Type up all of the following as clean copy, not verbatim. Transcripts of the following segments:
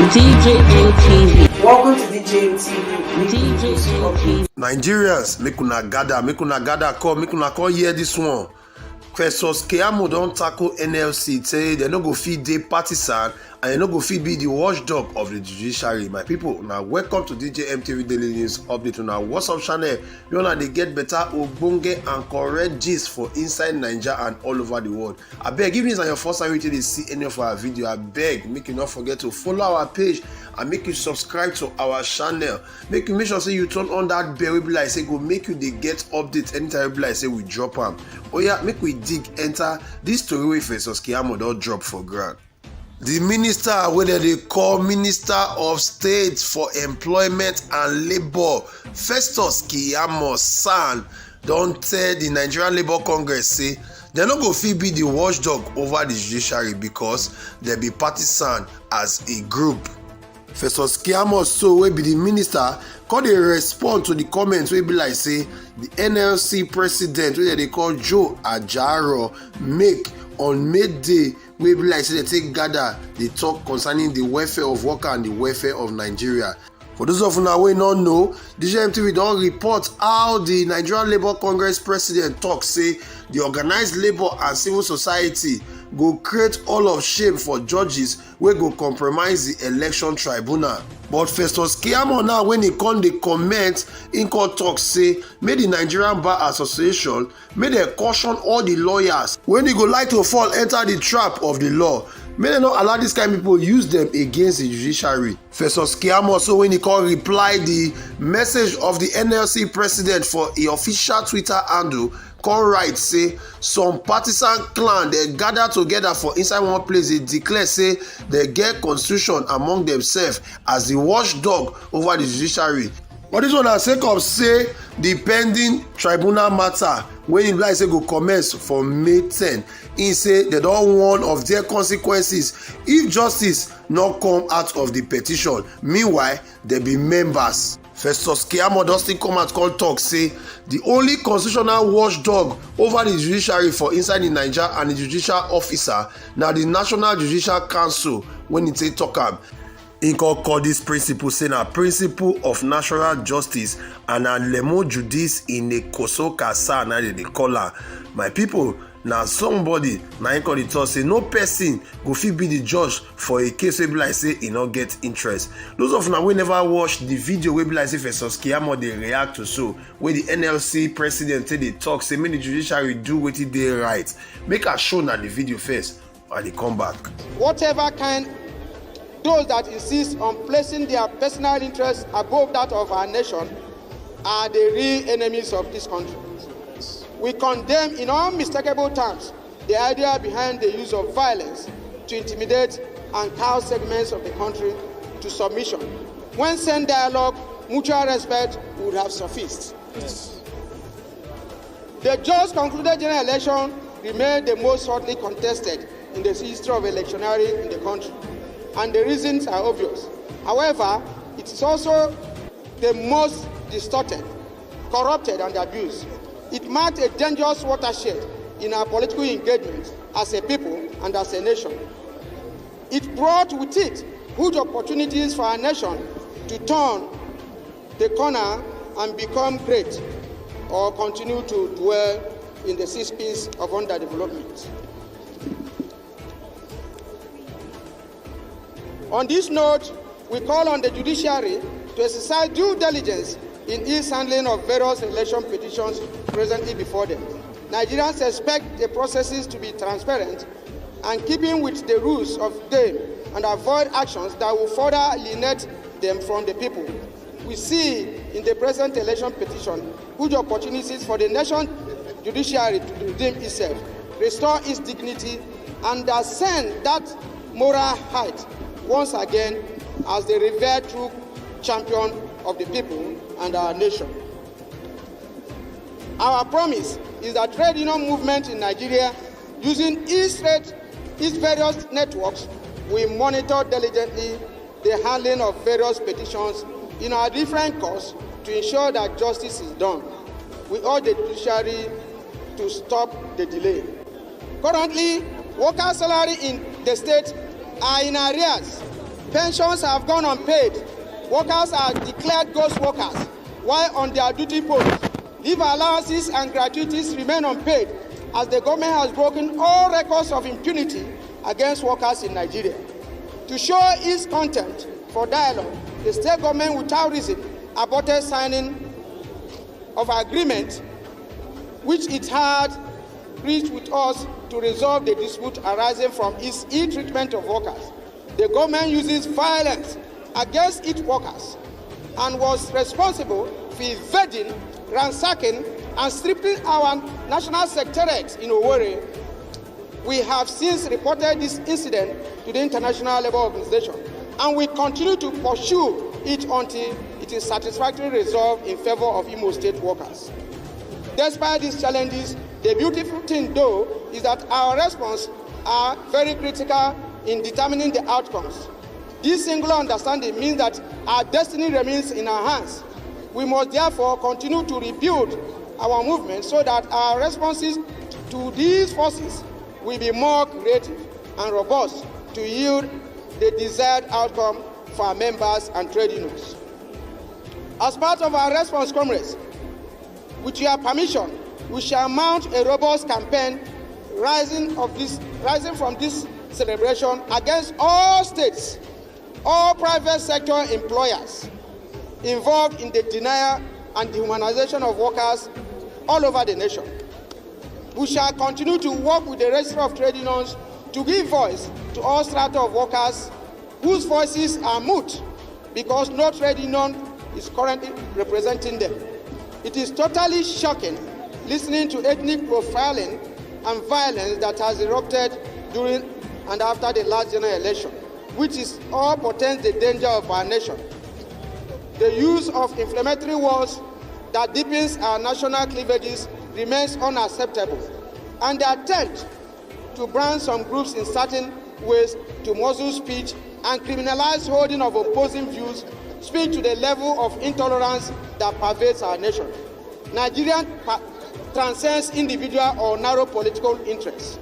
DJM Welcome to DJM Nigerians, make una gather, come hear this one. Festus Keyamo don tackle NLC, say they no go fit dey partisan and they no go fit be the watchdog of the judiciary. My people, now welcome to DJM TV Daily News Update on our WhatsApp channel. You know they get better ogbonge and correct gist for inside Nigeria and all over the world. I beg, if this is your first time to see any of our video, I beg make you not forget to follow our page and make you subscribe to our channel. Make sure say you turn on that bell wey be like say go make you dey get updates anytime be like say we drop am. Oh yeah, make we dig enter this story wey Festus Keyamo don drop for ground. The minister wey they call Minister of State for Employment and Labour, Festus Keyamo son, don tell the Nigerian Labour Congress say they no go fit be the watchdog over the judiciary because they be partisan as a group. Festus Keyamo so wey be the minister come dey respond to the comments wey be like say the NLC president wey they call Joe Ajaro make on May Day wey be like say they take gather dey talk concerning the welfare of workers and the welfare of Nigeria. For those of una wey no know, DJM TV don report how the Nigerian Labour Congress president talk say the organized labour and civil society go create all of shame for judges wey go compromise the election tribunal. But Festus Keyamo now when he come dey comment, he come talk say make the Nigerian Bar Association make dem caution all the lawyers when they go like to fall enter the trap of the law. May they not allow this kind of people use them against the judiciary. Festus Keyamo so when he call reply the message of the NLC president for a official Twitter handle, come write say some partisan clan they gather together for inside one place. They declare say they get constitution among themselves as the watchdog over the judiciary. But this one na sake of say the pending tribunal matter when e like say go commence for May 10. He say they don warn of their consequences if justice not come out of the petition. Meanwhile, they be members. Festus Keyamo don still come out come talk say the only constitutional watchdog over the judiciary for inside the Nigeria and the judicial officer na the National Judicial Council when e take talk am. He call this principle say na principle of natural justice and a lemo judice in a koso kasa na they call am. My people, na somebody na him call the talk say no person go fit be the judge for a case wey be like say e no get interest. Those of una wey never watch the video wey be like say Festus Keyamo dey react to so wey the NLC president take dey talk say make the judiciary do wetin dey right, make I show na the video first and dey come back. Whatever kind, those that insist on placing their personal interests above that of our nation are the real enemies of this country. We condemn in unmistakable terms the idea behind the use of violence to intimidate and cow segments of the country to submission. When sane dialogue, mutual respect would have sufficed. The just concluded general election remained the most hotly contested in the history of electioneering in the country, and the reasons are obvious. However, it is also the most distorted, corrupted, and abused. It marked a dangerous watershed in our political engagement as a people and as a nation. It brought with it huge opportunities for our nation to turn the corner and become great or continue to dwell in the cesspit of underdevelopment. On this note, we call on the judiciary to exercise due diligence in its handling of various election petitions presently before them. Nigerians expect the processes to be transparent and keeping with the rules of game and avoid actions that will further alienate them from the people. We see in the present election petition huge opportunities for the nation judiciary to redeem itself, restore its dignity, and ascend that moral height once again as the revered true champion of the people and our nation. Our promise is that trade union movement in Nigeria, using its various networks, will monitor diligently the handling of various petitions in our different courts to ensure that justice is done. We urge the judiciary to stop the delay. Currently, worker salary in the state are in arrears Pensions have gone unpaid. Workers are declared ghost workers while on their duty posts. Leave allowances and gratuities remain unpaid as the government has broken all records of impunity against workers in Nigeria. To show its contempt for dialogue, the state government, without reason, aborted signing of agreement which it had reached with us to resolve the dispute arising from its ill-treatment of workers. The government uses violence against its workers and was responsible for invading, ransacking, and stripping our national secretariat in Owerri. We have since reported this incident to the International Labour Organization, and we continue to pursue it until it is satisfactorily resolved in favor of Imo State workers. Despite these challenges, the beautiful thing, though, is that our response are very critical in determining the outcomes. This singular understanding means that our destiny remains in our hands. We must therefore continue to rebuild our movement so that our responses to these forces will be more creative and robust to yield the desired outcome for our members and trade unions. As part of our response, comrades, with your permission, we shall mount a robust campaign rising from this celebration against all states, all private sector employers involved in the denial and dehumanization of workers all over the nation. We shall continue to work with the Registry of Trade Unions to give voice to all strata of workers whose voices are mute because no trade union is currently representing them. It is totally shocking listening to ethnic profiling and violence that has erupted during and after the last general election, which is all portends the danger of our nation. The use of inflammatory words that deepens our national cleavages remains unacceptable, and the attempt to brand some groups in certain ways to muzzle speech and criminalize holding of opposing views speak to the level of intolerance that pervades our nation. Nigeria transcends individual or narrow political interests.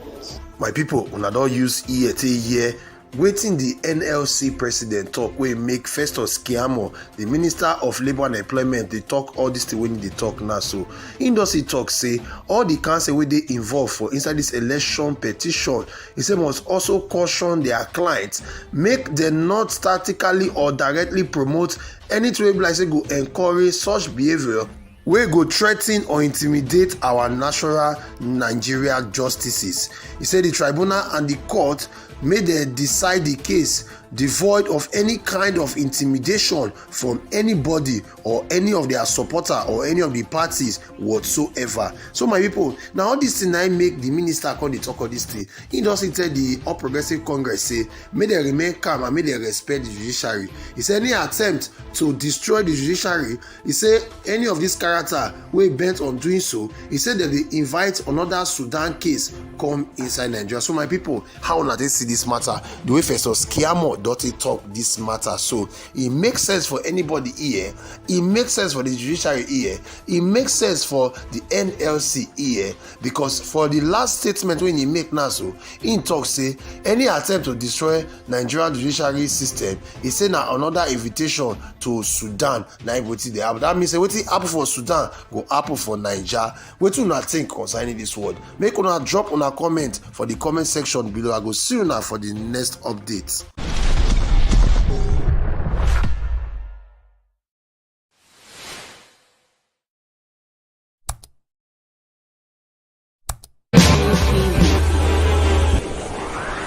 My people, una don use ear to hear wetin the NLC president talk wey make Festus Keyamo, the Minister of Labour and Employment, dey talk all dis thing wey dey talk now. So im don still talk say all the council wey dey involved for inside this election petition, he say must also caution their clients make dem not tactically or directly promote anything wey be like say go encourage such behaviour wey go threaten or intimidate our natural Nigeria justices. He said the tribunal and the court may dem decide the case devoid of any kind of intimidation from anybody or any of their supporter or any of the parties whatsoever. So my people, now all this thing I make the minister come dey talk all this thing. He doesn't tell the All Progressive Congress say may they remain calm and may they respect the judiciary. He said any attempt to destroy the judiciary, he said any of this character wey bent on doing so, he said that they invite another Sudan case come inside Nigeria. So my people, how una dey see this matter? The way Festus Keyamo don't talk this matter, so it makes sense for anybody here, it makes sense for the judiciary here, it makes sense for the NLC here, because for the last statement when he make now, so in talk say any attempt to destroy Nigerian judiciary system, he say na another invitation to Sudan. Now wetin dey happen, that means say wetin happen for Sudan go happen for Niger. Wetin una think concerning this word? Make una drop una comment for the comment section below. I go see una for the next update.